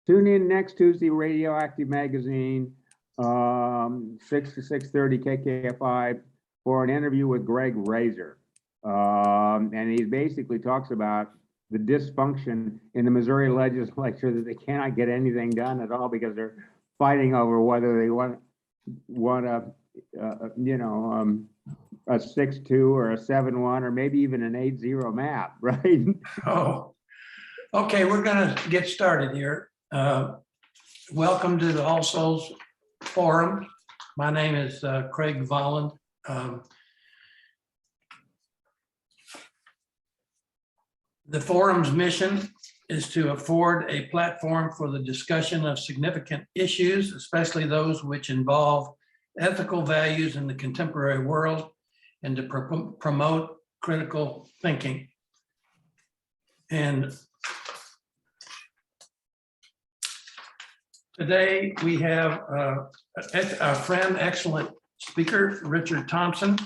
Tune in next Tuesday, Radioactive Magazine, 6 to 6:30 KKFI, for an interview with Greg Razor. And he basically talks about the dysfunction in the Missouri legislature, that they cannot get anything done at all because they're fighting over whether they want a 6-2 or a 7-1 or maybe even an 8-0 map, right? Oh, okay, we're gonna get started here. Welcome to the All Souls Forum. My name is Craig Volland. The forum's mission is to afford a platform for the discussion of significant issues, especially those which involve ethical values in the contemporary world, and to promote critical thinking. And today we have our friend, excellent speaker, Richard Thompson.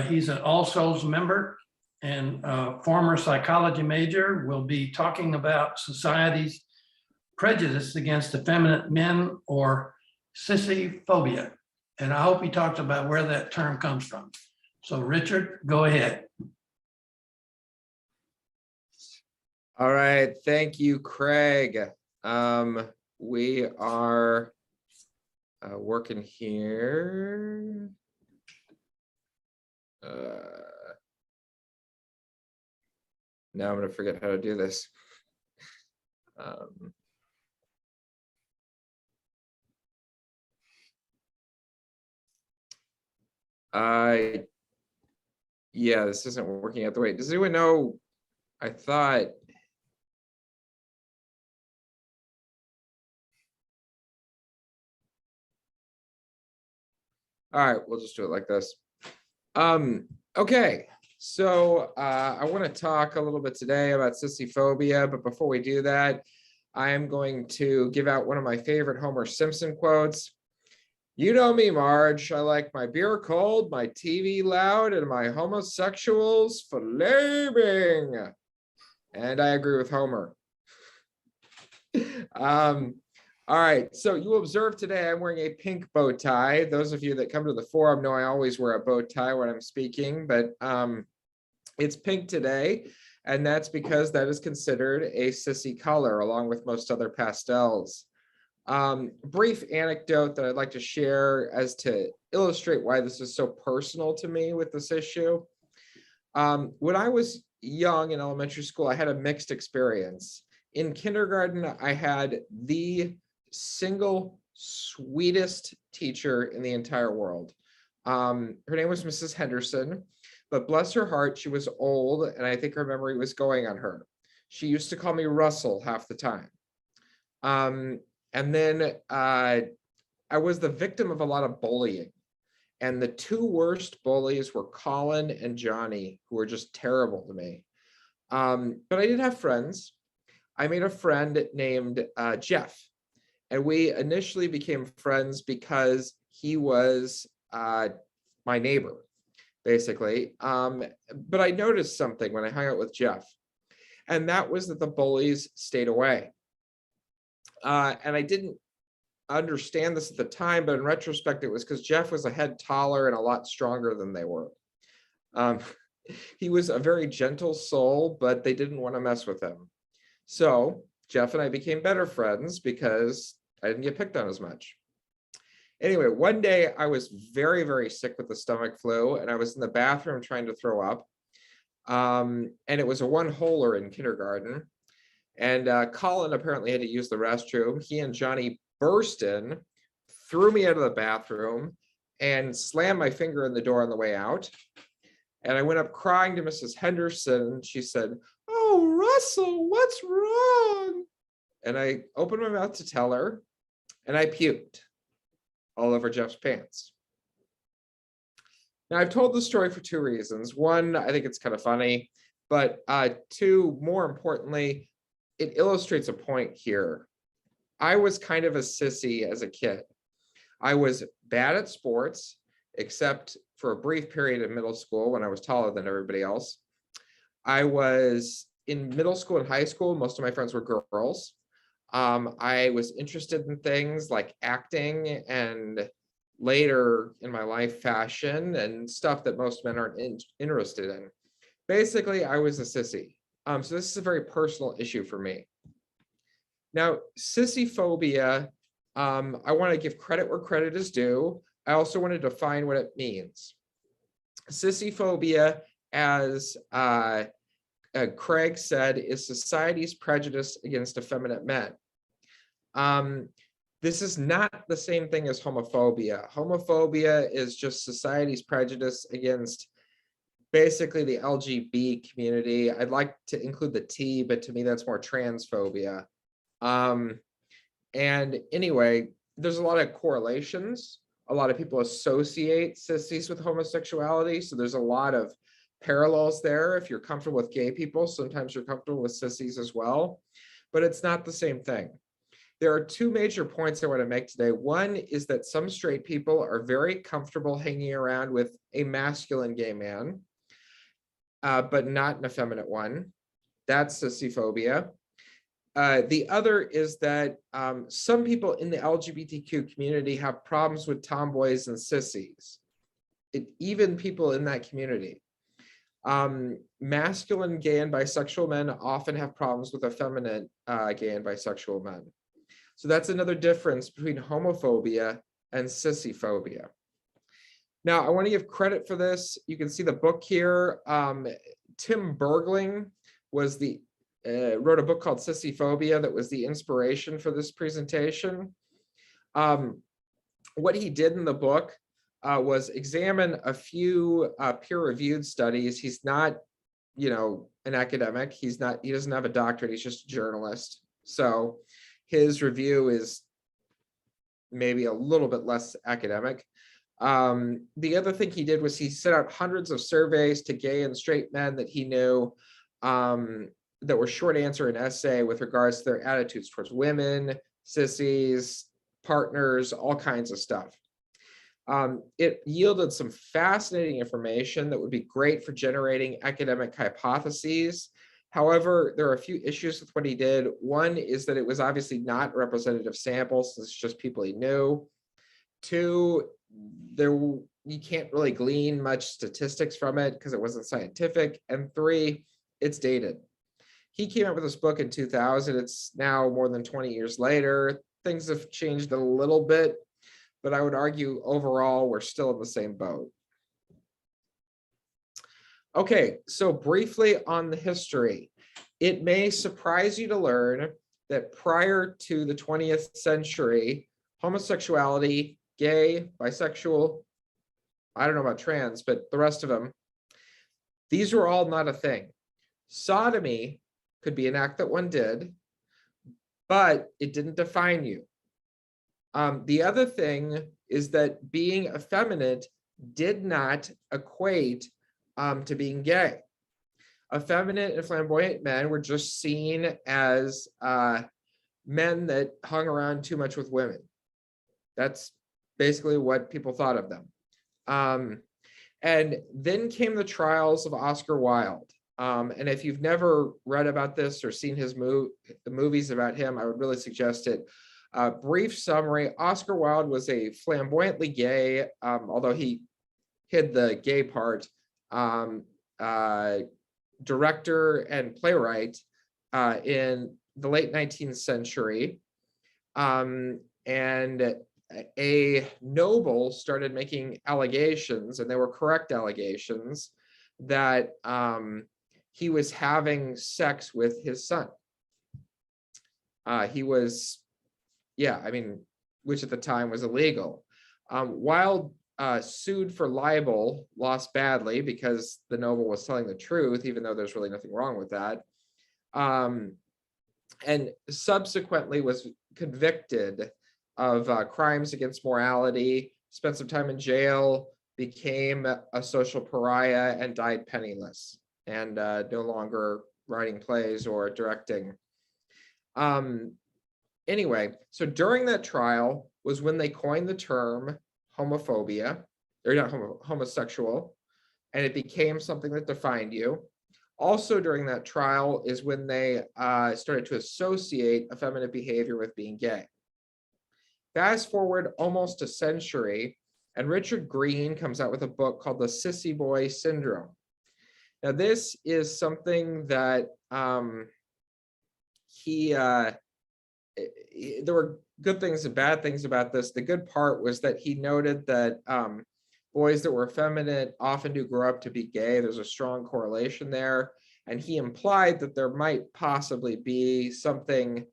He's an All Souls member and former psychology major. Will be talking about society's prejudice against effeminate men, or sissyphobia. And I hope he talks about where that term comes from. So Richard, go ahead. All right, thank you, Craig. We are working here. Now I'm going to forget how to do this. Yeah, this isn't working out the way. Does anyone know? I thought. All right, we'll just do it like this. Okay, so I want to talk a little bit today about sissyphobia, but before we do that, I am going to give out one of my favorite Homer Simpson quotes. You know me, Marge. I like my beer cold, my TV loud, and my homosexuals flaming. And I agree with Homer. All right, so you will observe today I'm wearing a pink bow tie. Those of you that come to the forum know I always wear a bow tie when I'm speaking, but it's pink today, and that's because that is considered a sissy color along with most other pastels. Brief anecdote that I'd like to share as to illustrate why this is so personal to me with this issue. When I was young in elementary school, I had a mixed experience. In kindergarten, I had the single sweetest teacher in the entire world. Her name was Mrs. Henderson, but bless her heart, she was old, and I think her memory was going on her. She used to call me Russell half the time. And then I was the victim of a lot of bullying. And the two worst bullies were Colin and Johnny, who were just terrible to me. But I did have friends. I made a friend named Jeff. And we initially became friends because he was my neighbor, basically. But I noticed something when I hung out with Jeff, and that was that the bullies stayed away. And I didn't understand this at the time, but in retrospect, it was because Jeff was a head taller and a lot stronger than they were. He was a very gentle soul, but they didn't want to mess with him. So Jeff and I became better friends because I didn't get picked on as much. Anyway, one day I was very, very sick with the stomach flu, and I was in the bathroom trying to throw up. And it was a one-holer in kindergarten. And Colin apparently had to use the restroom. He and Johnny burst in, threw me out of the bathroom, and slammed my finger in the door on the way out. And I went up crying to Mrs. Henderson. She said, "Oh, Russell, what's wrong?" And I opened my mouth to tell her, and I puked all over Jeff's pants. Now, I've told the story for two reasons. One, I think it's kind of funny, but two, more importantly, it illustrates a point here. I was kind of a sissy as a kid. I was bad at sports, except for a brief period in middle school when I was taller than everybody else. I was in middle school and high school, most of my friends were girls. I was interested in things like acting and later in my life, fashion and stuff that most men aren't interested in. Basically, I was a sissy. So this is a very personal issue for me. Now, sissyphobia, I want to give credit where credit is due. I also want to define what it means. Sissyphobia, as Craig said, is society's prejudice against effeminate men. This is not the same thing as homophobia. Homophobia is just society's prejudice against basically the LGBT community. I'd like to include the T, but to me that's more transphobia. And anyway, there's a lot of correlations. A lot of people associate sissies with homosexuality, so there's a lot of parallels there. If you're comfortable with gay people, sometimes you're comfortable with sissies as well, but it's not the same thing. There are two major points I want to make today. One is that some straight people are very comfortable hanging around with a masculine gay man, but not an effeminate one. That's sissyphobia. The other is that some people in the LGBTQ community have problems with tomboys and sissies. Even people in that community. Masculine gay and bisexual men often have problems with effeminate gay and bisexual men. So that's another difference between homophobia and sissyphobia. Now, I want to give credit for this. You can see the book here. Tim Bergling was wrote a book called Sissyphobia that was the inspiration for this presentation. What he did in the book was examine a few peer-reviewed studies. He's not, an academic. He doesn't have a doctorate. He's just a journalist. So his review is maybe a little bit less academic. The other thing he did was he sent out hundreds of surveys to gay and straight men that he knew that were short answer and essay with regards to their attitudes towards women, sissies, partners, all kinds of stuff. It yielded some fascinating information that would be great for generating academic hypotheses. However, there are a few issues with what he did. One is that it was obviously not a representative sample, since it's just people he knew. Two, you can't really glean much statistics from it because it wasn't scientific. And three, it's dated. He came out with this book in 2000. It's now more than 20 years later. Things have changed a little bit, but I would argue overall, we're still in the same boat. Okay, so briefly on the history. It may surprise you to learn that prior to the 20th century, homosexuality, gay, bisexual, I don't know about trans, but the rest of them, these were all not a thing. Sodomy could be an act that one did, but it didn't define you. The other thing is that being effeminate did not equate to being gay. Effeminate and flamboyant men were just seen as men that hung around too much with women. That's basically what people thought of them. And then came the trials of Oscar Wilde. And if you've never read about this or seen his the movies about him, I would really suggest it. Brief summary: Oscar Wilde was a flamboyantly gay, although he hid the gay part, director and playwright in the late 19th century. And a noble started making allegations, and they were correct allegations, that he was having sex with his son. He was, which at the time was illegal. Wilde sued for libel, lost badly because the noble was telling the truth, even though there's really nothing wrong with that. And subsequently was convicted of crimes against morality, spent some time in jail, became a social pariah, and died penniless, and no longer writing plays or directing. Anyway, so during that trial was when they coined the term homophobia, or not homosexual, and it became something that defined you. Also during that trial is when they started to associate effeminate behavior with being gay. Fast forward almost a century, and Richard Green comes out with a book called The Sissy Boy Syndrome. Now, this is something that there were good things and bad things about this. The good part was that he noted that boys that were effeminate often do grow up to be gay. There's a strong correlation there. And he implied that there might possibly be something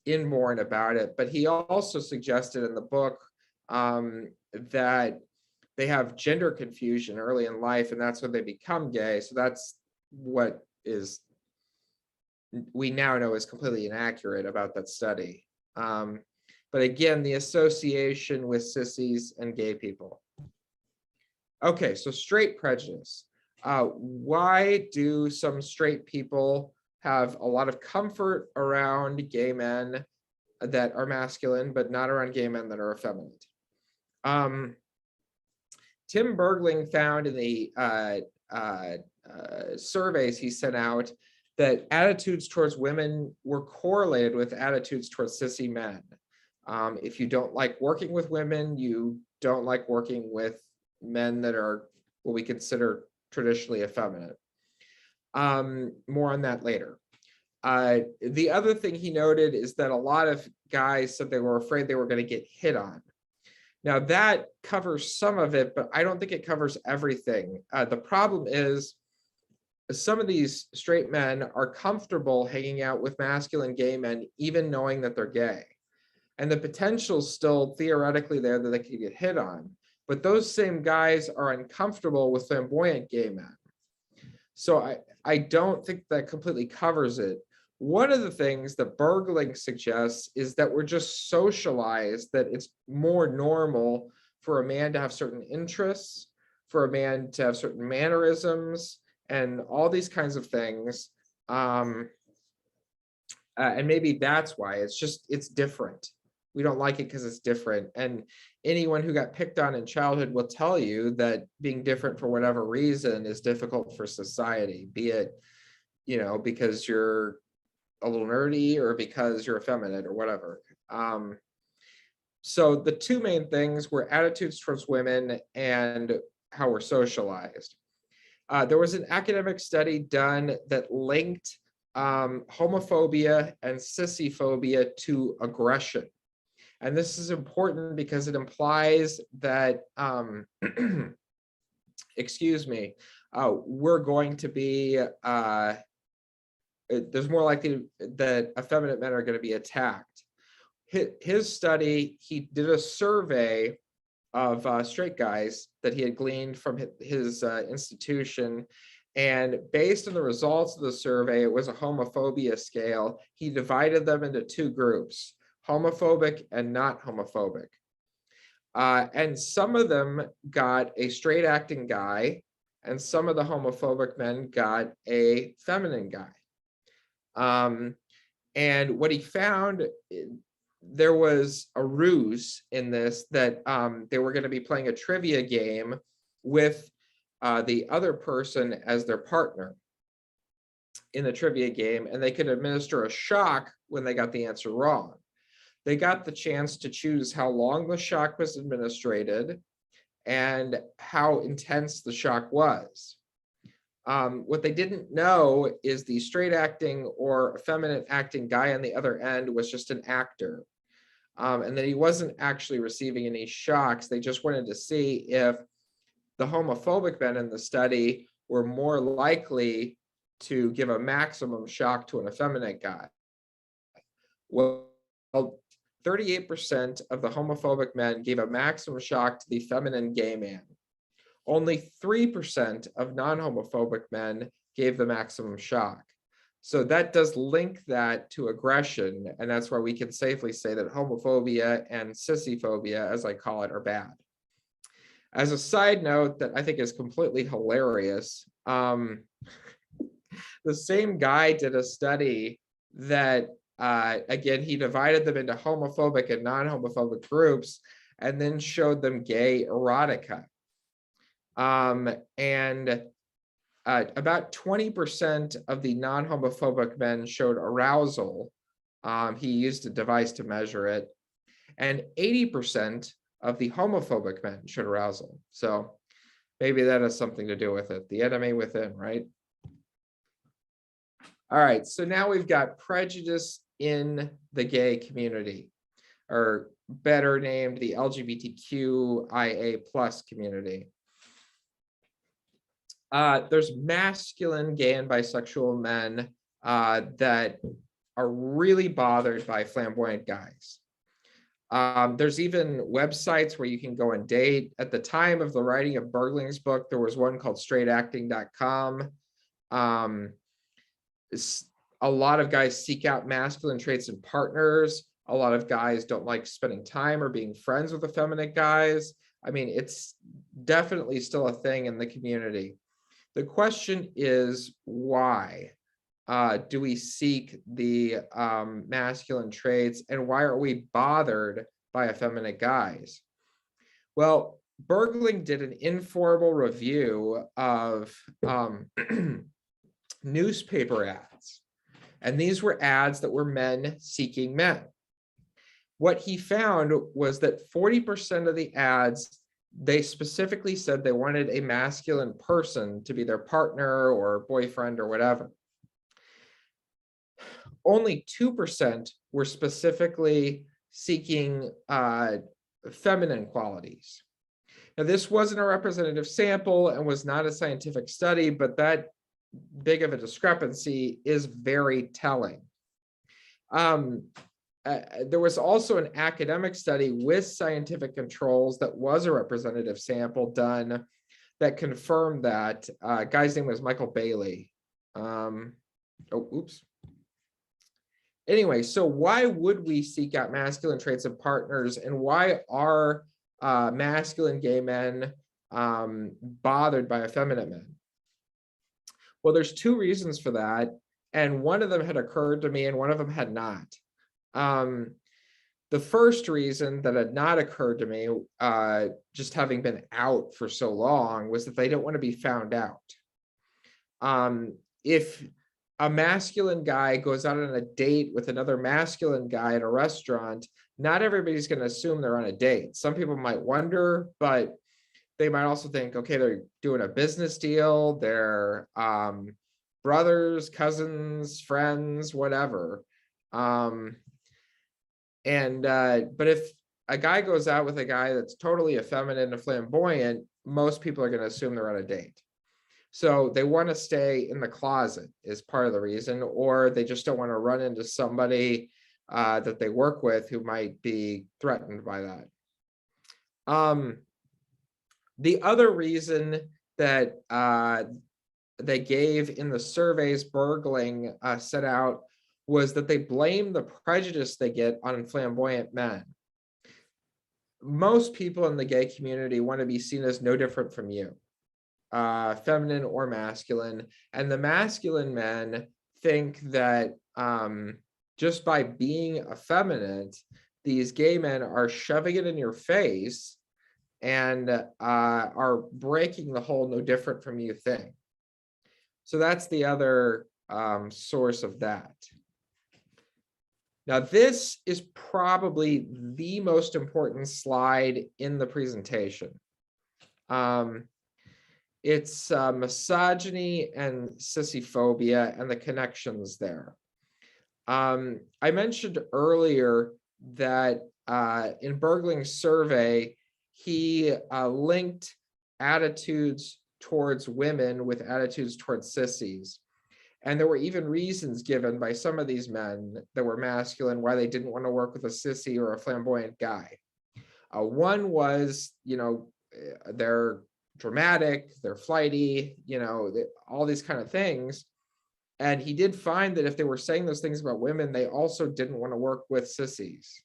inborn about it. But he also suggested in the book that they have gender confusion early in life, and that's when they become gay. So that's what we now know is completely inaccurate about that study. But again, the association with sissies and gay people. Okay, so straight prejudice. Why do some straight people have a lot of comfort around gay men that are masculine, but not around gay men that are effeminate? Tim Bergling found in the surveys he sent out that attitudes towards women were correlated with attitudes towards sissy men. If you don't like working with women, you don't like working with men that are what we consider traditionally effeminate. More on that later. The other thing he noted is that a lot of guys said they were afraid they were going to get hit on. Now that covers some of it, but I don't think it covers everything. The problem is some of these straight men are comfortable hanging out with masculine gay men, even knowing that they're gay. And the potential's still theoretically there that they could get hit on. But those same guys are uncomfortable with flamboyant gay men. So I don't think that completely covers it. One of the things that Bergling suggests is that we're just socialized, that it's more normal for a man to have certain interests, for a man to have certain mannerisms, and all these kinds of things. And maybe that's why it's different. We don't like it because it's different. And anyone who got picked on in childhood will tell you that being different for whatever reason is difficult for society, be it, because you're a little nerdy or because you're effeminate or whatever. So the two main things were attitudes towards women and how we're socialized. There was an academic study done that linked homophobia and sissyphobia to aggression. And this is important because it implies that, we're going to be, there's more likely that effeminate men are going to be attacked. His study, he did a survey of straight guys that he had gleaned from his institution. And based on the results of the survey, it was a homophobia scale. He divided them into two groups, homophobic and not homophobic. And some of them got a straight acting guy, and some of the homophobic men got a feminine guy. And what he found, there was a ruse in this, that they were going to be playing a trivia game with the other person as their partner in the trivia game, and they could administer a shock when they got the answer wrong. They got the chance to choose how long the shock was administered and how intense the shock was. What they didn't know is the straight acting or effeminate acting guy on the other end was just an actor. And that he wasn't actually receiving any shocks. They just wanted to see if the homophobic men in the study were more likely to give a maximum shock to an effeminate guy. Well, 38% of the homophobic men gave a maximum shock to the feminine gay man. Only 3% of non-homophobic men gave the maximum shock. So that does link that to aggression, and that's why we can safely say that homophobia and sissyphobia, as I call it, are bad. As a side note that I think is completely hilarious, the same guy did a study that, again, he divided them into homophobic and non-homophobic groups and then showed them gay erotica. And about 20% of the non-homophobic men showed arousal. He used a device to measure it. And 80% of the homophobic men showed arousal. So maybe that has something to do with it. The enemy within, right? All right, so now we've got prejudice in the gay community, or better named the LGBTQIA+ community. There's masculine gay and bisexual men that are really bothered by flamboyant guys. There's even websites where you can go and date. At the time of the writing of Bergling's book, there was one called straightacting.com. A lot of guys seek out masculine traits in partners. A lot of guys don't like spending time or being friends with effeminate guys. I mean, it's definitely still a thing in the community. The question is, why do we seek the masculine traits, and why are we bothered by effeminate guys? Well, Bergling did an informal review of newspaper ads, and these were ads that were men seeking men. What he found was that 40% of the ads, they specifically said they wanted a masculine person to be their partner or boyfriend or whatever. Only 2% were specifically seeking feminine qualities. Now, this wasn't a representative sample and was not a scientific study, but that big of a discrepancy is very telling. There was also an academic study with scientific controls that was a representative sample done that confirmed that. Guy's name was Michael Bailey. Anyway, so why would we seek out masculine traits of partners, and why are masculine gay men bothered by effeminate men? Well, there's two reasons for that, and one of them had occurred to me and one of them had not. The first reason that had not occurred to me, just having been out for so long, was that they don't want to be found out. If a masculine guy goes out on a date with another masculine guy at a restaurant, not everybody's going to assume they're on a date. Some people might wonder, but they might also think, okay, they're doing a business deal, they're brothers, cousins, friends, whatever. But if a guy goes out with a guy that's totally effeminate and flamboyant, most people are going to assume they're on a date. So they want to stay in the closet is part of the reason, or they just don't want to run into somebody that they work with who might be threatened by that. The other reason that they gave in the surveys Bergling set out was that they blame the prejudice they get on flamboyant men. Most people in the gay community want to be seen as no different from you, feminine or masculine. And the masculine men think that just by being effeminate, these gay men are shoving it in your face and are breaking the whole no different from you thing. So that's the other source of that. Now, this is probably the most important slide in the presentation. It's misogyny and sissyphobia and the connections there. I mentioned earlier that in Bergling's survey, he linked attitudes towards women with attitudes towards sissies. And there were even reasons given by some of these men that were masculine why they didn't want to work with a sissy or a flamboyant guy. One was, they're dramatic, they're flighty, all these kind of things. And he did find that if they were saying those things about women, they also didn't want to work with sissies.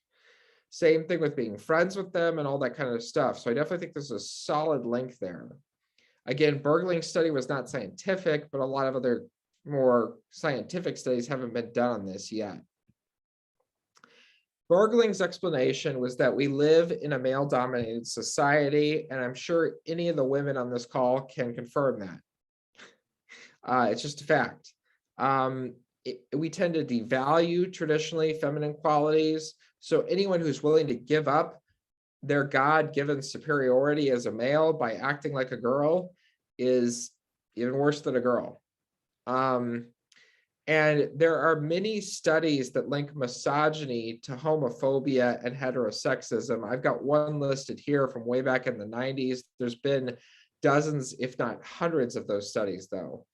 Same thing with being friends with them and all that kind of stuff. So I definitely think there's a solid link there. Again, Bergling's study was not scientific, but a lot of other more scientific studies haven't been done on this yet. Bergling's explanation was that we live in a male-dominated society, and I'm sure any of the women on this call can confirm that. It's just a fact. We tend to devalue traditionally feminine qualities. So anyone who's willing to give up their God-given superiority as a male by acting like a girl is even worse than a girl. And there are many studies that link misogyny to homophobia and heterosexism. I've got one listed here from way back in the 90s. There's been dozens, if not hundreds of those studies though.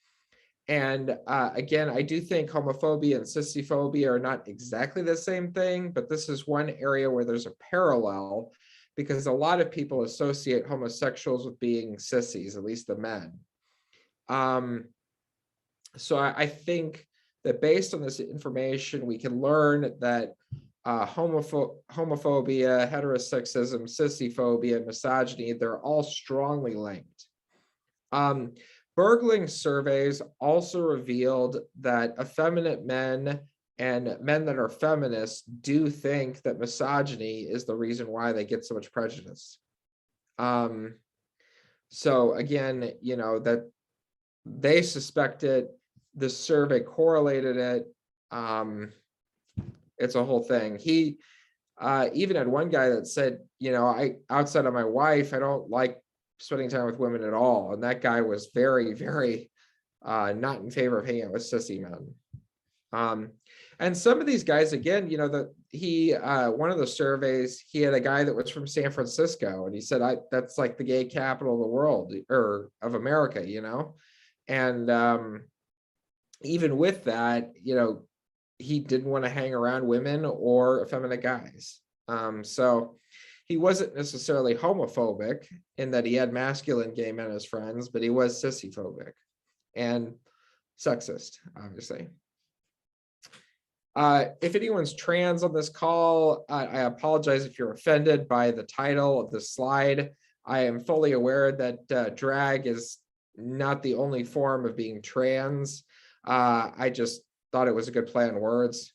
And again, I do think homophobia and sissyphobia are not exactly the same thing, but this is one area where there's a parallel because a lot of people associate homosexuals with being sissies, at least the men. So I think that based on this information, we can learn that homophobia, heterosexism, sissyphobia, misogyny, they're all strongly linked. Bergling surveys also revealed that effeminate men and men that are feminists do think that misogyny is the reason why they get so much prejudice. So again, you know, that they suspect it, the survey correlated it. It's a whole thing. He even had one guy that said, you know, outside of my wife, I don't like spending time with women at all. And that guy was very, very not in favor of hanging out with sissy men. And some of these guys, again, you know, one of the surveys, he had a guy that was from San Francisco, and he said, that's like the gay capital of the world, or of America, you know? And even with that, you know, he didn't want to hang around women or effeminate guys. So he wasn't necessarily homophobic in that he had masculine gay men as friends, but he was sissyphobic and sexist, obviously. If anyone's trans on this call, I apologize if you're offended by the title of the slide. I am fully aware that drag is not the only form of being trans. I just thought it was a good play on words.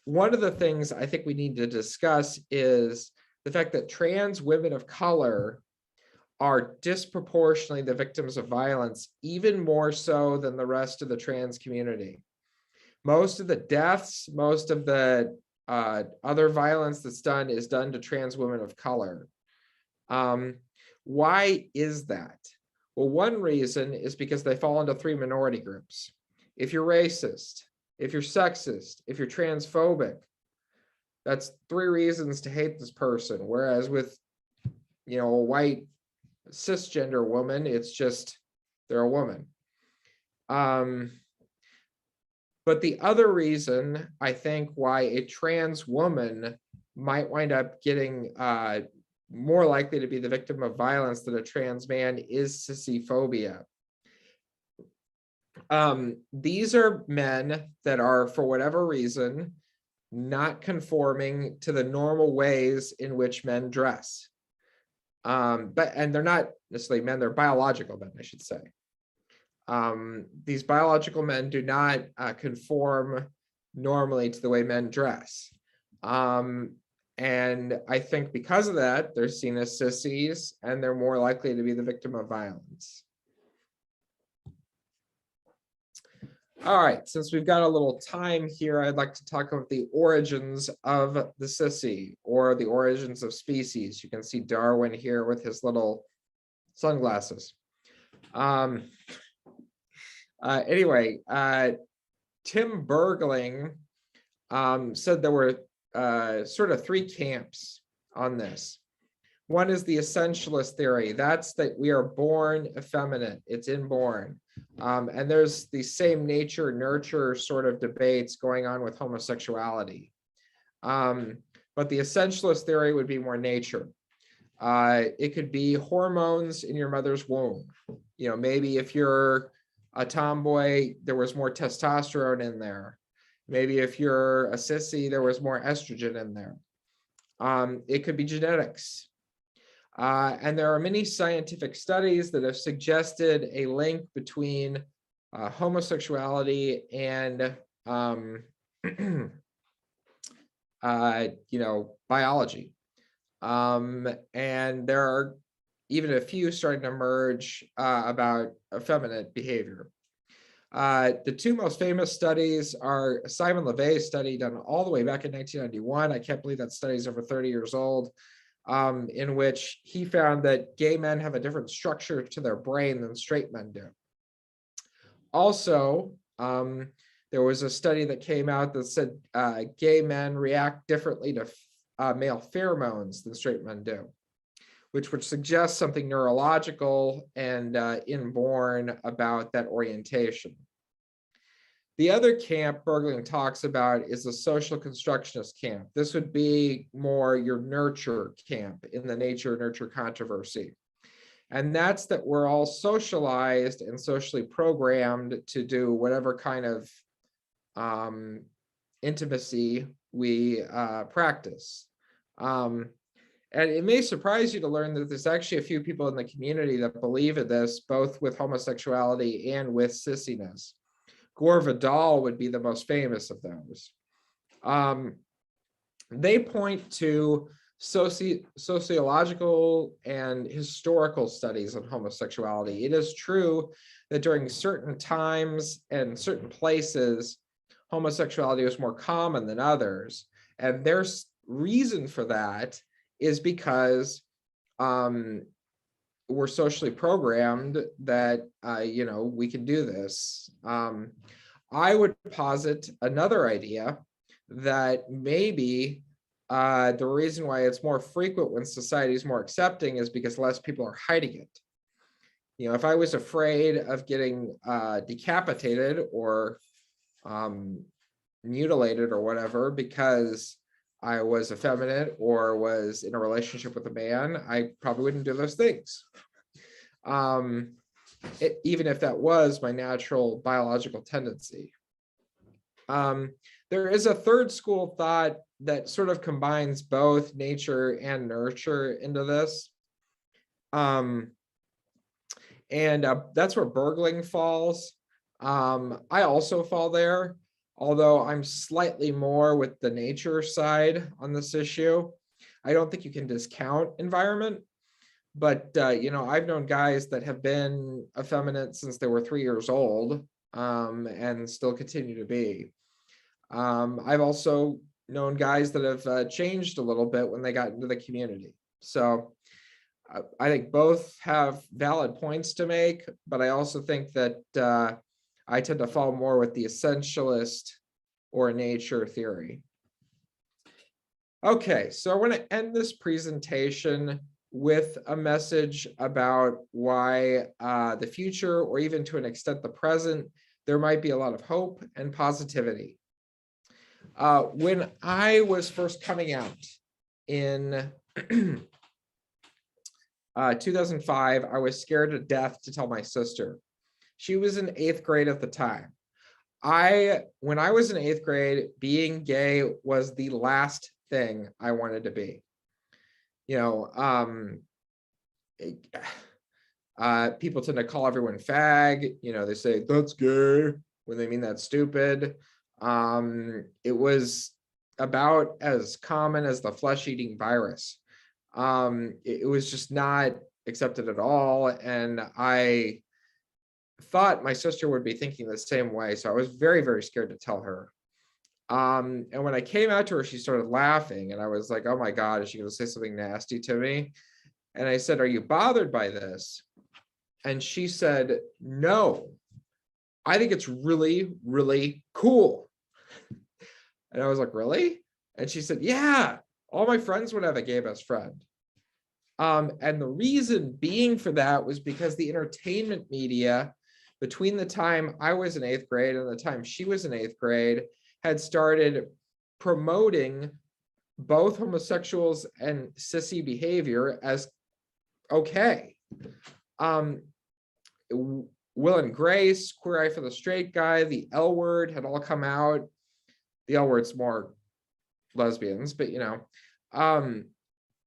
One of the things I think we need to discuss is the fact that trans women of color are disproportionately the victims of violence, even more so than the rest of the trans community. Most of the deaths, most of the other violence that's done is done to trans women of color. Why is that? Well, one reason is because they fall into three minority groups. If you're racist, if you're sexist, if you're transphobic, that's three reasons to hate this person. Whereas with, you know, a white cisgender woman, it's just they're a woman. But the other reason I think why a trans woman might wind up getting more likely to be the victim of violence than a trans man is sissyphobia. These are men that are, for whatever reason, not conforming to the normal ways in which men dress. And they're not necessarily men, they're biological men, I should say. These biological men do not conform normally to the way men dress. And I think because of that, they're seen as sissies and they're more likely to be the victim of violence. All right, since we've got a little time here, I'd like to talk about the origins of the sissy, or the origins of species. You can see Darwin here with his little sunglasses. Anyway, Tim Bergling said there were sort of three camps on this. One is the essentialist theory. That's that we are born effeminate. It's inborn. And there's the same nature nurture sort of debates going on with homosexuality. But the essentialist theory would be more nature. It could be hormones in your mother's womb. You know, maybe if you're a tomboy, there was more testosterone in there. Maybe if you're a sissy, there was more estrogen in there. It could be genetics. And there are many scientific studies that have suggested a link between homosexuality and you know, biology. And there are even a few starting to emerge about effeminate behavior. The two most famous studies are Simon LeVay's study done all the way back in 1991. I can't believe that study is over 30 years old, in which he found that gay men have a different structure to their brain than straight men do. Also, there was a study that came out that said gay men react differently to male pheromones than straight men do, which would suggest something neurological and inborn about that orientation. The other camp Bergling talks about is the social constructionist camp. This would be more your nurture camp in the nature-nurture controversy. And that's that we're all socialized and socially programmed to do whatever kind of intimacy we practice. And it may surprise you to learn that there's actually a few people in the community that believe in this, both with homosexuality and with sissiness. Gore Vidal would be the most famous of those. They point to sociological and historical studies on homosexuality. It is true that during certain times and certain places, homosexuality was more common than others. And there's reason for that is because we're socially programmed that, we can do this. I would posit another idea that maybe the reason why it's more frequent when society is more accepting is because less people are hiding it. If I was afraid of getting decapitated or mutilated or whatever because I was effeminate or was in a relationship with a man, I probably wouldn't do those things. Even if that was my natural biological tendency. There is a third school of thought that sort of combines both nature and nurture into this. And that's where Bergling falls. I also fall there, although I'm slightly more with the nature side on this issue. I don't think you can discount environment, but I've known guys that have been effeminate since they were 3 years old and still continue to be. I've also known guys that have changed a little bit when they got into the community. So I think both have valid points to make, but I also think that I tend to fall more with the essentialist or nature theory. Okay, so I want to end this presentation with a message about why the future, or even to an extent the present, there might be a lot of hope and positivity. When I was first coming out in 2005, I was scared to death to tell my sister. She was in 8th grade at the time. When I was in 8th grade, being gay was the last thing I wanted to be. People tend to call everyone fag. They say that's gay when they mean that's stupid. It was about as common as the flesh-eating virus. It was just not accepted at all, and I thought my sister would be thinking the same way, so I was very, very scared to tell her. And when I came out to her, she started laughing, and I was like, oh my God, is she going to say something nasty to me? And I said, are you bothered by this? And she said, no, I think it's really, really cool. And I was like, really? And she said, yeah, all my friends would have a gay best friend. And the reason being for that was because the entertainment media between the time I was in 8th grade and the time she was in 8th grade had started promoting both homosexuals and sissy behavior as okay. Will and Grace, Queer Eye for the Straight Guy, the L Word had all come out. The L Word's more lesbians, but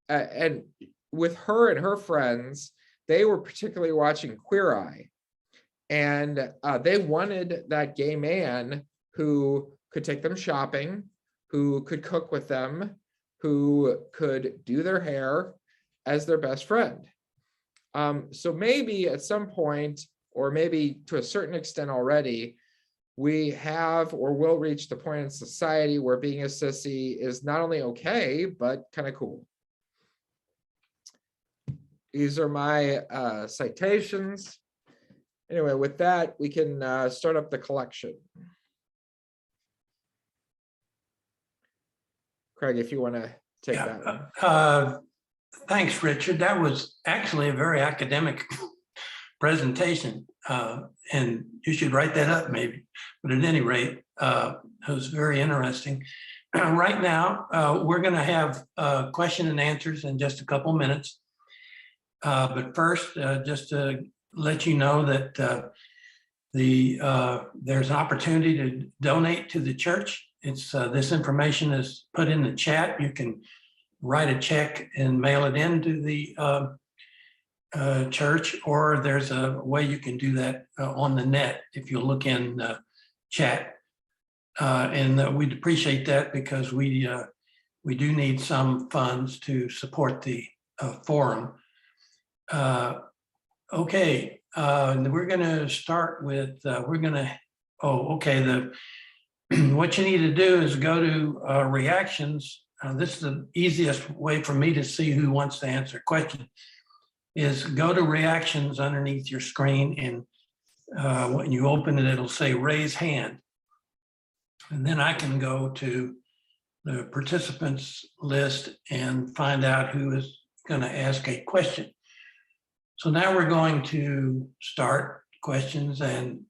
and with her and her friends, they were particularly watching Queer Eye, and they wanted that gay man who could take them shopping, who could cook with them, who could do their hair as their best friend. So maybe at some point, or maybe to a certain extent already, we have or will reach the point in society where being a sissy is not only okay, but kind of cool. These are my citations. Anyway, with that, we can start up the collection. Craig, if you want to take that one. Thanks, Richard. That was actually a very academic presentation, and you should write that up maybe. But at any rate, it was very interesting. Right now, we're going to have question and answers in just a couple minutes. But first, just to let you know that there's an opportunity to donate to the church. It's this information is put in the chat. You can write a check and mail it into the church, or there's a way you can do that on the net if you look in chat. And we'd appreciate that because we do need some funds to support the forum. Okay, we're going to start with, what you need to do is go to reactions. This is the easiest way for me to see who wants to answer a question, is go to reactions underneath your screen, and when you open it, it'll say raise hand. And then I can go to the participants list and find out who is going to ask a question. So now we're going to start questions and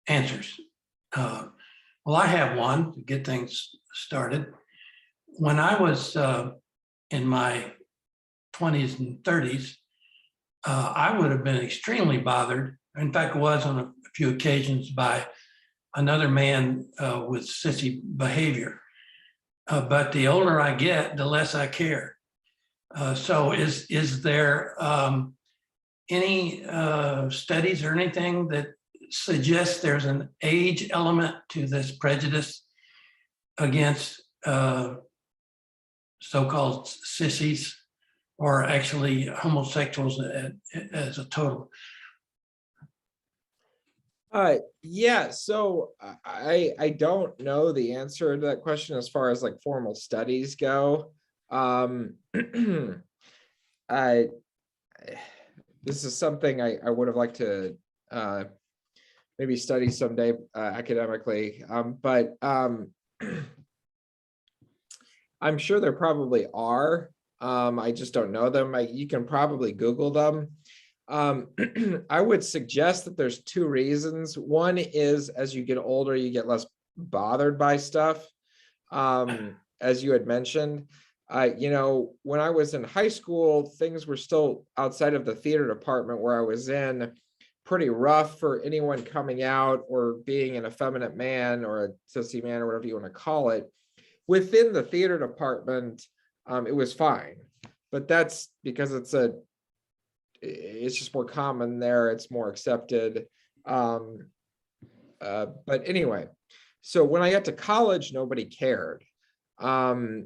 answers. Well, I have one to get things started. When I was in my 20s and 30s, I would have been extremely bothered. In fact, was on a few occasions by another man with sissy behavior. But the older I get, the less I care. So is there any studies or anything that suggests there's an age element to this prejudice against so-called sissies, or actually homosexuals as a total? Yeah, so I don't know the answer to that question as far as like formal studies go. This is something I would have liked to maybe study someday academically, but I'm sure there probably are. I just don't know them. You can probably Google them. I would suggest that there's two reasons. One is as you get older, you get less bothered by stuff. As you had mentioned, when I was in high school, things were still outside of the theater department where I was in pretty rough for anyone coming out or being an effeminate man or a sissy man or whatever you want to call it. Within the theater department, it was fine, but that's because it's just more common there. It's more accepted. But anyway, so when I got to college, nobody cared. I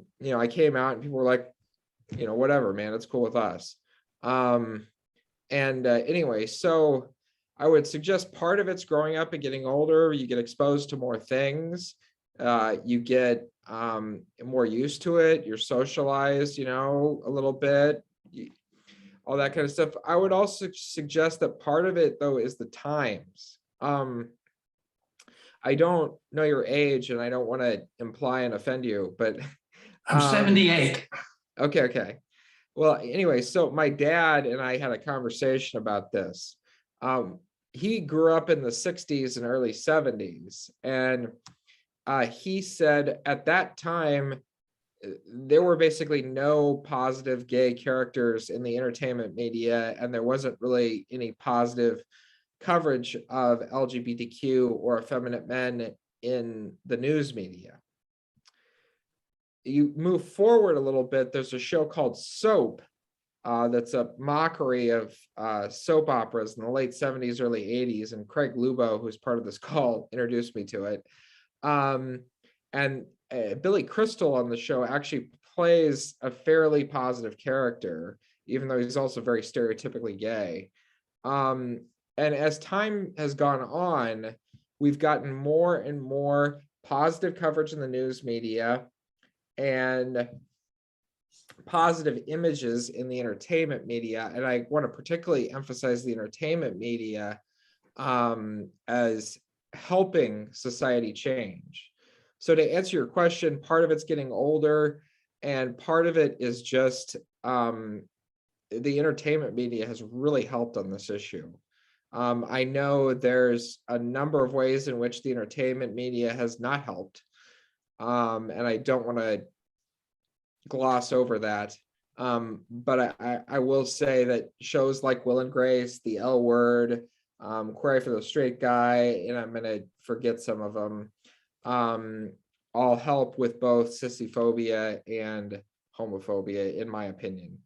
came out and people were like, whatever, man, it's cool with us. Anyway, so I would suggest part of it's growing up and getting older. You get exposed to more things. You get more used to it. You're socialized, a little bit. All that kind of stuff. I would also suggest that part of it, though, is the times. I don't know your age, and I don't want to imply and offend you, but I'm 78. Okay. Well, anyway, so my dad and I had a conversation about this. He grew up in the 60s and early 70s, and he said at that time, there were basically no positive gay characters in the entertainment media, and there wasn't really any positive coverage of LGBTQ or effeminate men in the news media. You move forward a little bit, there's a show called Soap that's a mockery of soap operas in the late 70s, early 80s, and Craig Lubo, who's part of this call, introduced me to it. And Billy Crystal on the show actually plays a fairly positive character. even though he's also very stereotypically gay. And as time has gone on, we've gotten more and more positive coverage in the news media and positive images in the entertainment media. And I want to particularly emphasize the entertainment media as helping society change. So to answer your question, part of it's getting older, and part of it is just the entertainment media has really helped on this issue. I know there's a number of ways in which the entertainment media has not helped, and I don't want to gloss over that. But I will say that shows like Will and Grace, The L Word, Query for the Straight Guy, and I'm going to forget some of them, all help with both sissyphobia and homophobia, in my opinion.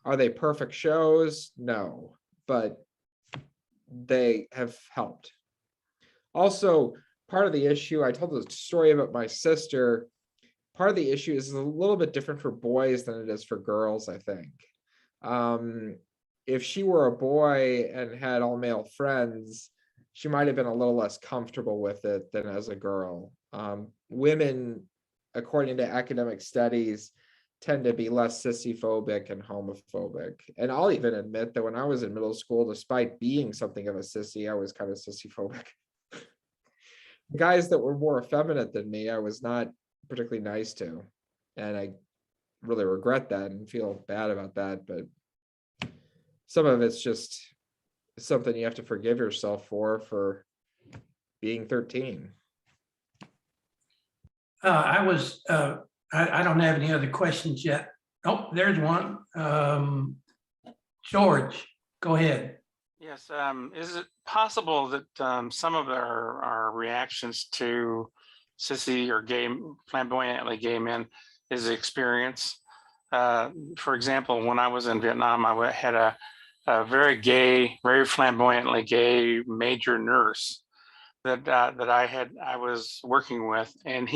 Are they perfect shows? No, but they have helped. Also, part of the issue, I told a story about my sister. Part of the issue is a little bit different for boys than it is for girls, I think. If she were a boy and had all male friends, she might have been a little less comfortable with it than as a girl. Women, according to academic studies, tend to be less sissyphobic and homophobic. And I'll even admit that when I was in middle school, despite being something of a sissy, I was kind of sissyphobic. Guys that were more effeminate than me, I was not particularly nice to. And I really regret that and feel bad about that. But some of it's just something you have to forgive yourself for being 13. I don't have any other questions yet. Oh, there's one. George, go ahead. Yes, is it possible that some of our reactions to sissy or gay, flamboyantly gay men is experience? For example, when I was in Vietnam, I had a very gay, very flamboyantly gay major nurse that I was working with, and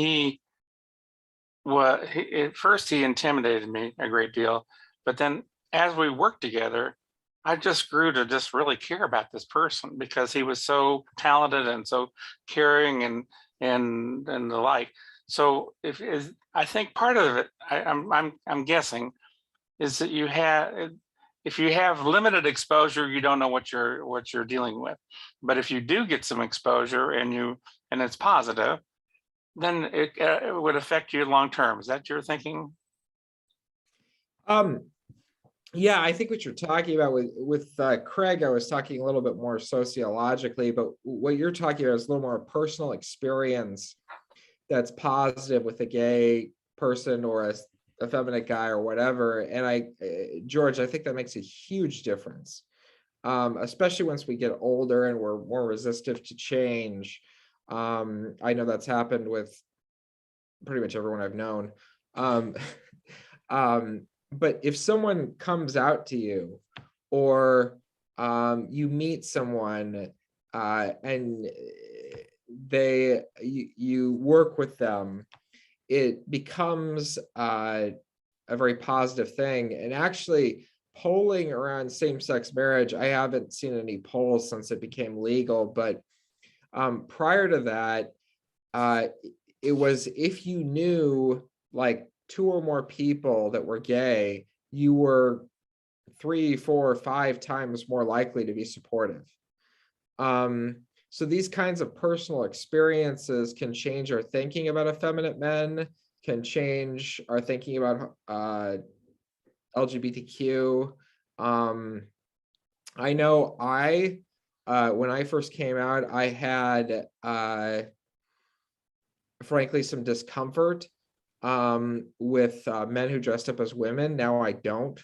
at first he intimidated me a great deal, but then as we worked together, I just grew to just really care about this person because he was so talented and so caring and the like. So I think part of it, I'm guessing, is that if you have limited exposure, you don't know what you're dealing with. But if you do get some exposure and it's positive, then it would affect you long term. Is that your thinking? Yeah, I think what you're talking about with Craig, I was talking a little bit more sociologically, but what you're talking about is a little more personal experience that's positive with a gay person or a effeminate guy or whatever. And George, I think that makes a huge difference, especially once we get older and we're more resistive to change. I know that's happened with pretty much everyone I've known. But if someone comes out to you, or you meet someone and you work with them, it becomes a very positive thing. And actually, polling around same-sex marriage, I haven't seen any polls since it became legal, but prior to that, it was if you knew like 2 or more people that were gay, you were 3, 4, 5 times more likely to be supportive. So these kinds of personal experiences can change our thinking about effeminate men, can change our thinking about LGBTQ. I know when I first came out, I had frankly some discomfort with men who dressed up as women. Now I don't.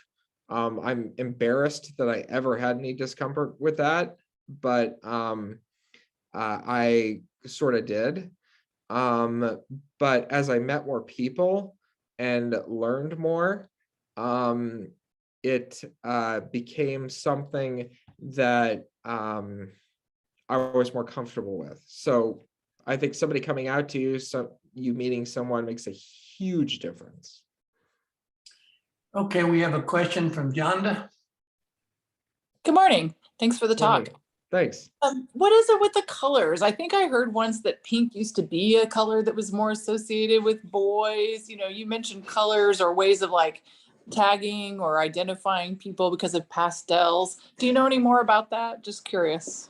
I'm embarrassed that I ever had any discomfort with that, but I sort of did. But as I met more people and learned more, it became something that I was more comfortable with. So I think somebody coming out to you, you meeting someone makes a huge difference. Okay, we have a question from Jonda. Good morning. Thanks for the talk. Thanks. What is it with the colors? I think I heard once that pink used to be a color that was more associated with boys. You know, you mentioned colors or ways of like tagging or identifying people because of pastels. Do you know any more about that? Just curious.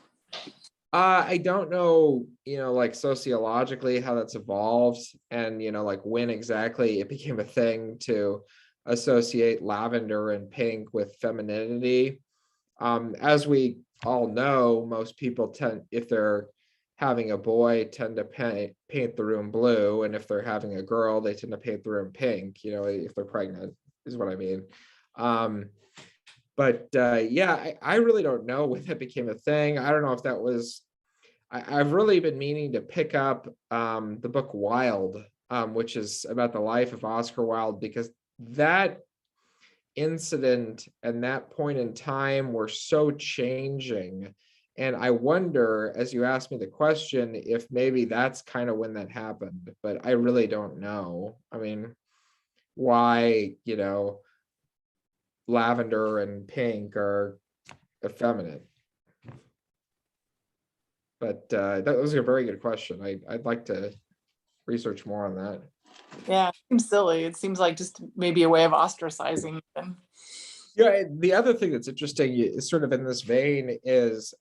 I don't know, like sociologically how that's evolved and, like when exactly it became a thing to associate lavender and pink with femininity. As we all know, most people tend, if they're having a boy, tend to paint the room blue. And if they're having a girl, they tend to paint the room pink, if they're pregnant, is what I mean. But yeah, I really don't know when that became a thing. I don't know if that was, I've really been meaning to pick up the book Wild, which is about the life of Oscar Wilde, because that incident and that point in time were so changing. And I wonder, as you asked me the question, if maybe that's kind of when that happened, but I really don't know. I mean, why, lavender and pink are effeminate. But that was a very good question. I'd like to research more on that. Yeah, it seems silly. It seems like just maybe a way of ostracizing them. Yeah, the other thing that's interesting is sort of in this vein is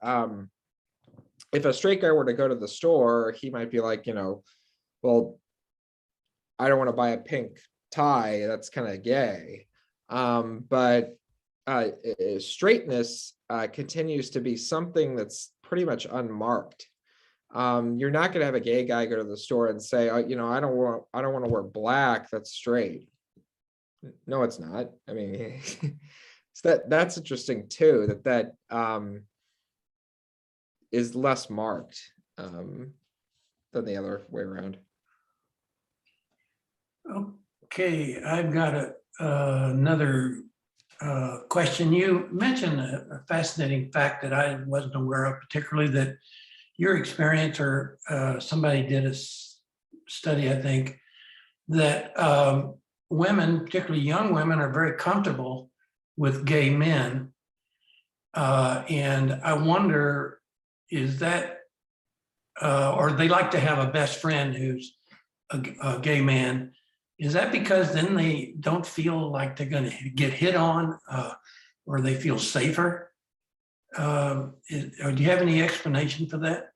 if a straight guy were to go to the store, he might be like, well, I don't want to buy a pink tie. That's kind of gay. But straightness continues to be something that's pretty much unmarked. You're not going to have a gay guy go to the store and say, I don't want to wear black. That's straight. No, it's not. I mean, so that's interesting too. That is less marked than the other way around. Okay, I've got another question. You mentioned a fascinating fact that I wasn't aware of, particularly that your experience or somebody did a study, I think, that women, particularly young women, are very comfortable with gay men. And I wonder, is that, or they like to have a best friend who's a gay man. Is that because then they don't feel like they're going to get hit on or they feel safer? Or do you have any explanation for that?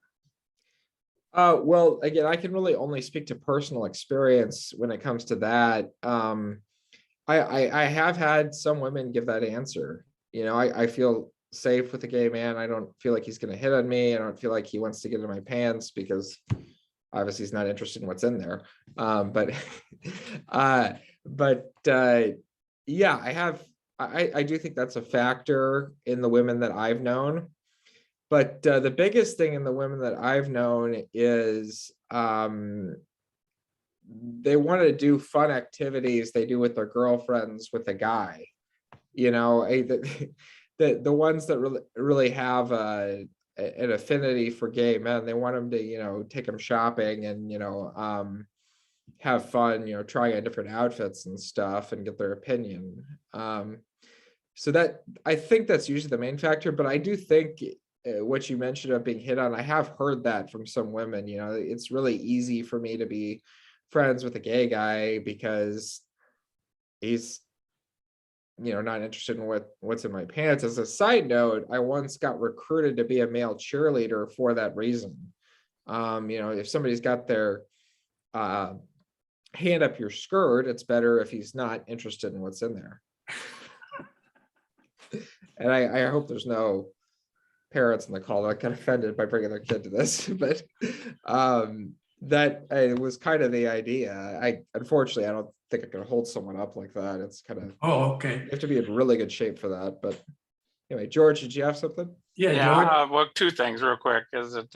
Well, again, I can really only speak to personal experience when it comes to that. I have had some women give that answer. I feel safe with a gay man. I don't feel like he's going to hit on me. I don't feel like he wants to get in my pants because obviously he's not interested in what's in there. But yeah, I do think that's a factor in the women that I've known. But the biggest thing in the women that I've known is they want to do fun activities they do with their girlfriends with a guy. The ones that really have an affinity for gay men, they want them to take them shopping and have fun, trying on different outfits and stuff and get their opinion. So that, I think that's usually the main factor, but I do think what you mentioned of being hit on, I have heard that from some women. It's really easy for me to be friends with a gay guy because he's not interested in what's in my pants. As a side note, I once got recruited to be a male cheerleader for that reason. If somebody's got their hand up your skirt, it's better if he's not interested in what's in there. And I hope there's no parents in the call that got offended by bringing their kid to this, but that was kind of the idea. Unfortunately, I don't think I can hold someone up like that. It's kind of, Okay. You have to be in really good shape for that. But anyway, George, did you have something? Yeah. Well, two things real quick is that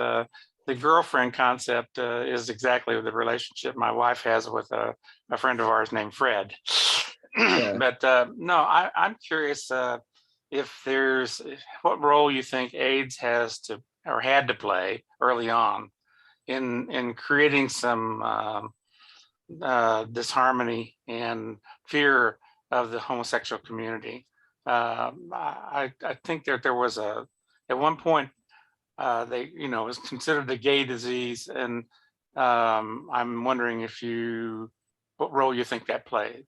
the girlfriend concept is exactly the relationship my wife has with a friend of ours named Fred. Yeah. But no, I'm curious if there's what role you think AIDS has to or had to play early on in creating some disharmony and fear of the homosexual community. I think that there was at one point, they, it was considered a gay disease, and I'm wondering what role you think that played.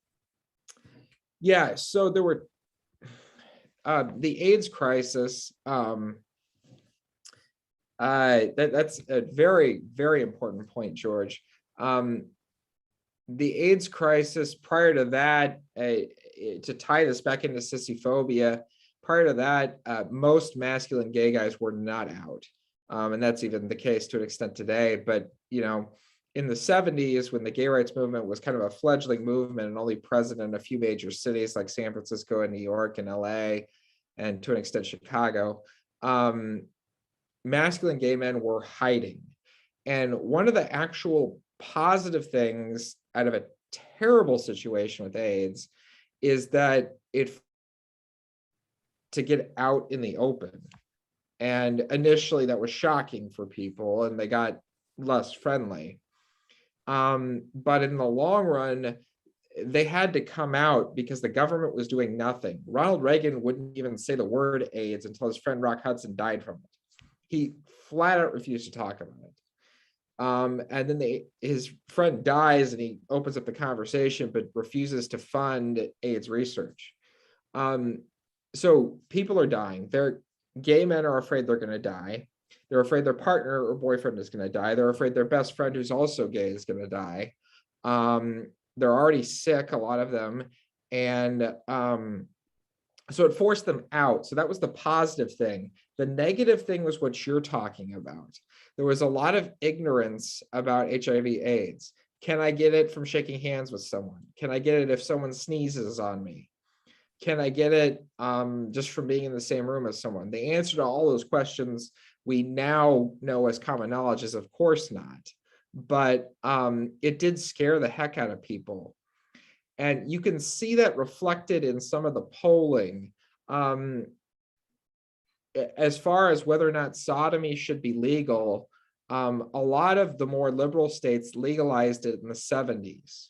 Yeah, so there were the AIDS crisis. That's a very, very important point, George. The AIDS crisis, prior to that, to tie this back into sissyphobia, prior to that, most masculine gay guys were not out. And that's even the case to an extent today. But, in the 70s, when the gay rights movement was kind of a fledgling movement and only present in a few major cities like San Francisco and New York and LA, and to an extent Chicago, masculine gay men were hiding. And one of the actual positive things out of a terrible situation with AIDS is that to get out in the open. And initially that was shocking for people and they got less friendly. But in the long run, they had to come out because the government was doing nothing. Ronald Reagan wouldn't even say the word AIDS until his friend Rock Hudson died from it. He flat out refused to talk about it. And then his friend dies and he opens up the conversation, but refuses to fund AIDS research. So people are dying. Gay men are afraid they're going to die. They're afraid their partner or boyfriend is going to die. They're afraid their best friend who's also gay is going to die. They're already sick, a lot of them. And so it forced them out. So that was the positive thing. The negative thing was what you're talking about. There was a lot of ignorance about HIV/AIDS. Can I get it from shaking hands with someone? Can I get it if someone sneezes on me? Can I get it just from being in the same room as someone? The answer to all those questions we now know as common knowledge is of course not. But it did scare the heck out of people. And you can see that reflected in some of the polling. As far as whether or not sodomy should be legal, a lot of the more liberal states legalized it in the 70s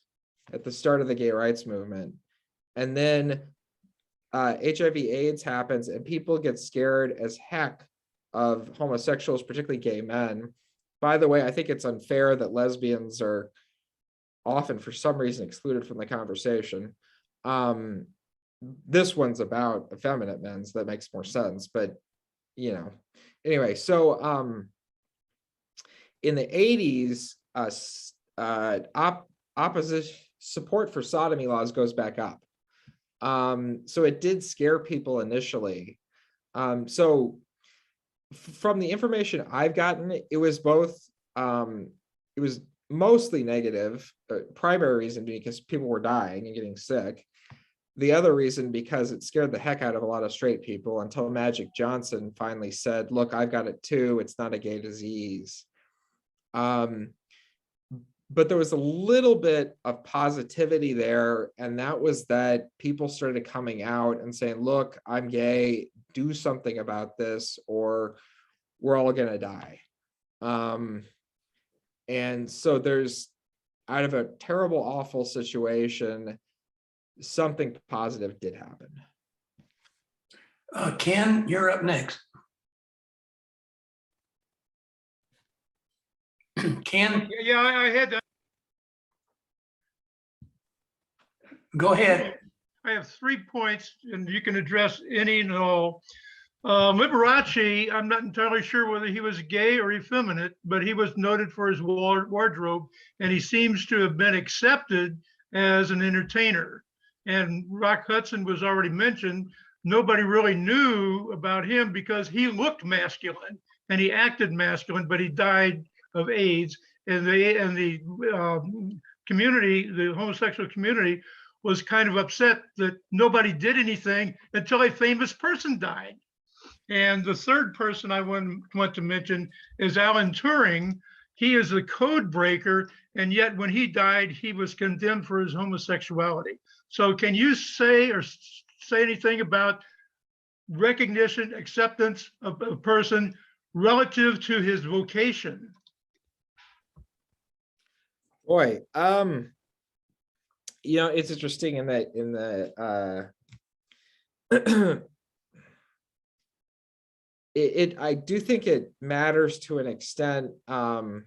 at the start of the gay rights movement. And then HIV/AIDS happens and people get scared as heck of homosexuals, particularly gay men. By the way, I think it's unfair that lesbians are often, for some reason, excluded from the conversation. This one's about effeminate men, so that makes more sense. But, anyway, so in the 80s, opposition support for sodomy laws goes back up. So it did scare people initially. So from the information I've gotten, it was both, it was mostly negative, primary reason because people were dying and getting sick. The other reason because it scared the heck out of a lot of straight people until Magic Johnson finally said, look, I've got it too, it's not a gay disease. But there was a little bit of positivity there, and that was that people started coming out and saying, look, I'm gay, do something about this or we're all gonna die. And so there's, out of a terrible, awful situation, something positive did happen. Ken, you're up next. Ken, Yeah, I had that. go ahead. I have 3 points, and you can address any and all. Liberace, I'm not entirely sure whether he was gay or effeminate, but he was noted for his wardrobe, and he seems to have been accepted as an entertainer. And Rock Hudson was already mentioned. Nobody really knew about him because he looked masculine and he acted masculine, but he died of AIDS. And the community, the homosexual community, was kind of upset that nobody did anything until a famous person died. And the third person I want to mention is Alan Turing. He is a code breaker, and yet when he died, he was condemned for his homosexuality. So can you say anything about recognition, acceptance of a person relative to his vocation? Boy, It's interesting in that I do think it matters to an extent, what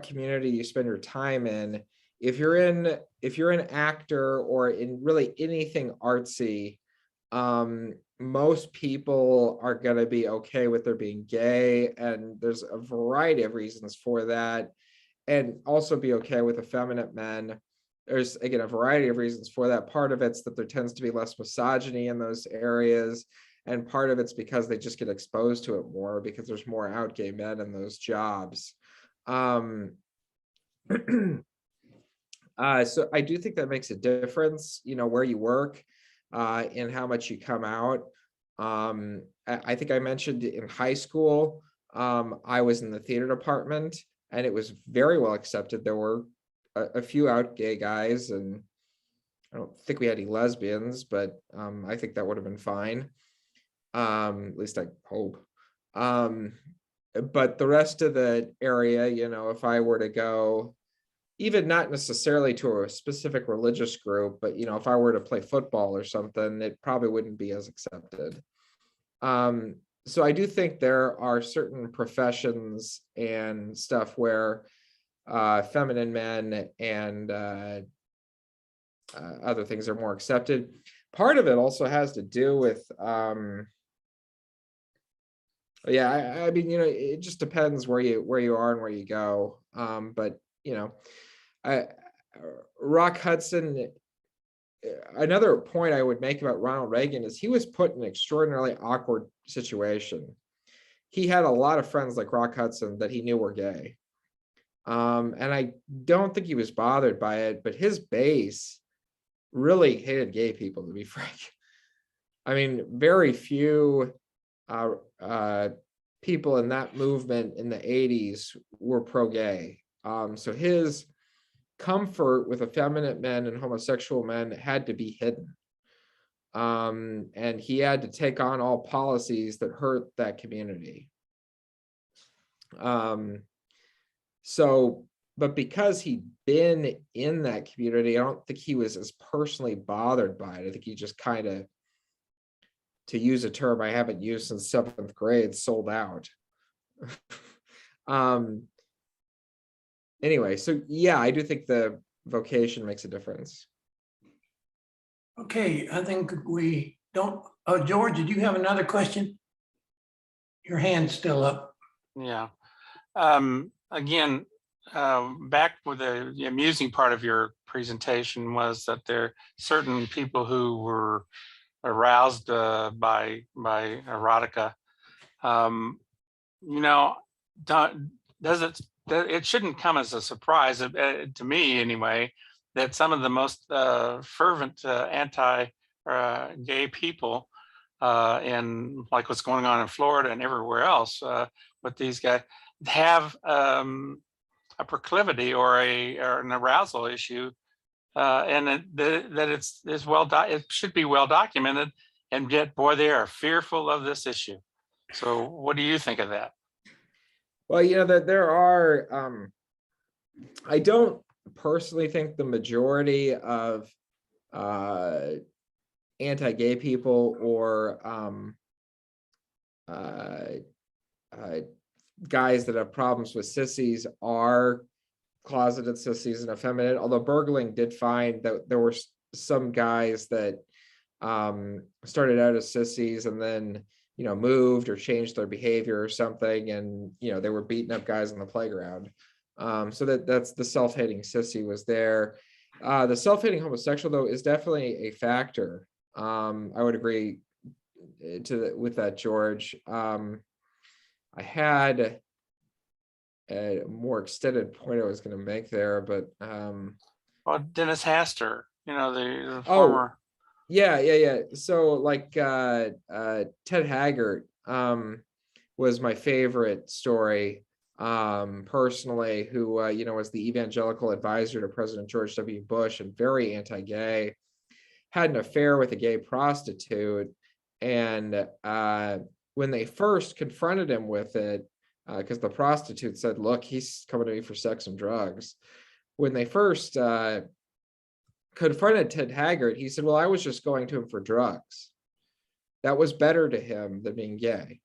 community you spend your time in. If you're an actor or in really anything artsy, most people are going to be okay with there being gay, and there's a variety of reasons for that, and also be okay with effeminate men. There's, again, a variety of reasons for that. Part of it's that there tends to be less misogyny in those areas, and part of it's because they just get exposed to it more because there's more out gay men in those jobs. So I do think that makes a difference, where you work, and how much you come out. I think I mentioned in high school, I was in the theater department, and it was very well accepted. There were a few out gay guys, and I don't think we had any lesbians, but I think that would have been fine. At least I hope. But the rest of the area, if I were to go, even not necessarily to a specific religious group, but if I were to play football or something, it probably wouldn't be as accepted. So I do think there are certain professions and stuff where feminine men and other things are more accepted. Part of it also has to do with I mean, it just depends where you are and where you go. But Rock Hudson, another point I would make about Ronald Reagan is he was put in an extraordinarily awkward situation. He had a lot of friends like Rock Hudson that he knew were gay. And I don't think he was bothered by it, but his base really hated gay people, to be frank. I mean, very few people in that movement in the 80s were pro-gay. So his comfort with effeminate men and homosexual men had to be hidden. And he had to take on all policies that hurt that community. But because he'd been in that community, I don't think he was as personally bothered by it. I think he just kind of, to use a term I haven't used since 7th grade, sold out. Anyway, so yeah, I do think the vocation makes a difference. Okay, I think we don't, George, did you have another question? Your hand's still up. Yeah. Again, back with the amusing part of your presentation was that there are certain people who were aroused by erotica. It shouldn't come as a surprise to me anyway, that some of the most fervent anti-gay people in like what's going on in Florida and everywhere else with these guys have a proclivity or an arousal issue, and that it should be well documented, and yet, boy, they are fearful of this issue. So what do you think of that? Well, that there are, I don't personally think the majority of anti-gay people or guys that have problems with sissies are closeted sissies and effeminate, although Bergling did find that there were some guys that started out as sissies and then moved or changed their behavior or something, and they were beating up guys on the playground. So that's the self-hating sissy was there. The self-hating homosexual, though, is definitely a factor. I would agree with that, George. I had a more extended point I was going to make there, but well, Dennis Haster, the former. Yeah. So like Ted Haggart was my favorite story personally, who was the evangelical advisor to President George W. Bush and very anti-gay, had an affair with a gay prostitute, and when they first confronted him with it, because the prostitute said, look, he's coming to me for sex and drugs. When they first confronted Ted Haggard, he said, well, I was just going to him for drugs. That was better to him than being gay.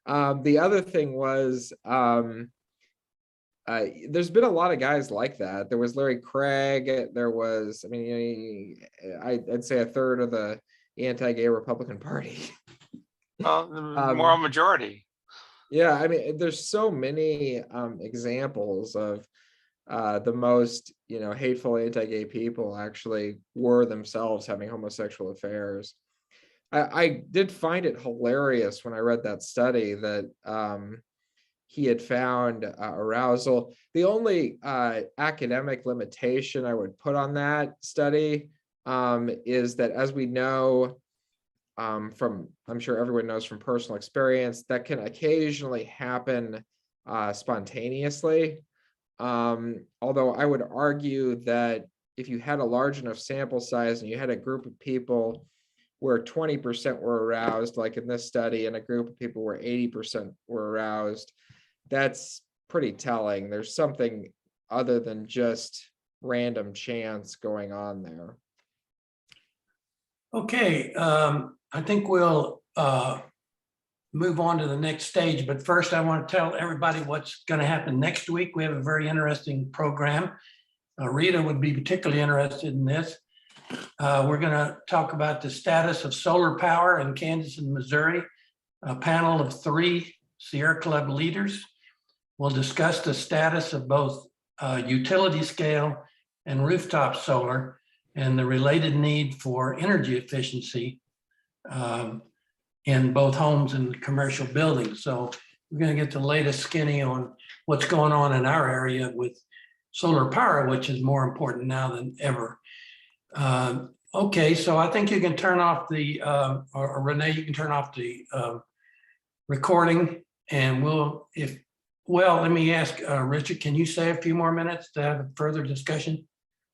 The other thing was, there's been a lot of guys like that. There was Larry Craig. There was, I mean, I'd say a third of the anti-gay Republican Party. Well, the moral majority. Yeah, I mean, there's so many examples of the most, hateful anti-gay people actually were themselves having homosexual affairs. I did find it hilarious when I read that study that he had found arousal. The only academic limitation I would put on that study is that, as we know from, I'm sure everyone knows from personal experience, that can occasionally happen spontaneously. Although I would argue that if you had a large enough sample size and you had a group of people where 20% were aroused, like in this study, and a group of people where 80% were aroused, that's pretty telling. There's something other than just random chance going on there. Okay, I think we'll move on to the next stage, but first I want to tell everybody what's going to happen next week. We have a very interesting program. Rita would be particularly interested in this. We're going to talk about the status of solar power in Kansas and Missouri. A panel of 3 Sierra Club leaders will discuss the status of both utility scale and rooftop solar and the related need for energy efficiency in both homes and commercial buildings. So we're going to get the latest skinny on what's going on in our area with solar power, which is more important now than ever. Okay, so I think you can turn off the, or Renee, you can turn off the recording, and let me ask Richard, can you stay a few more minutes to have a further discussion?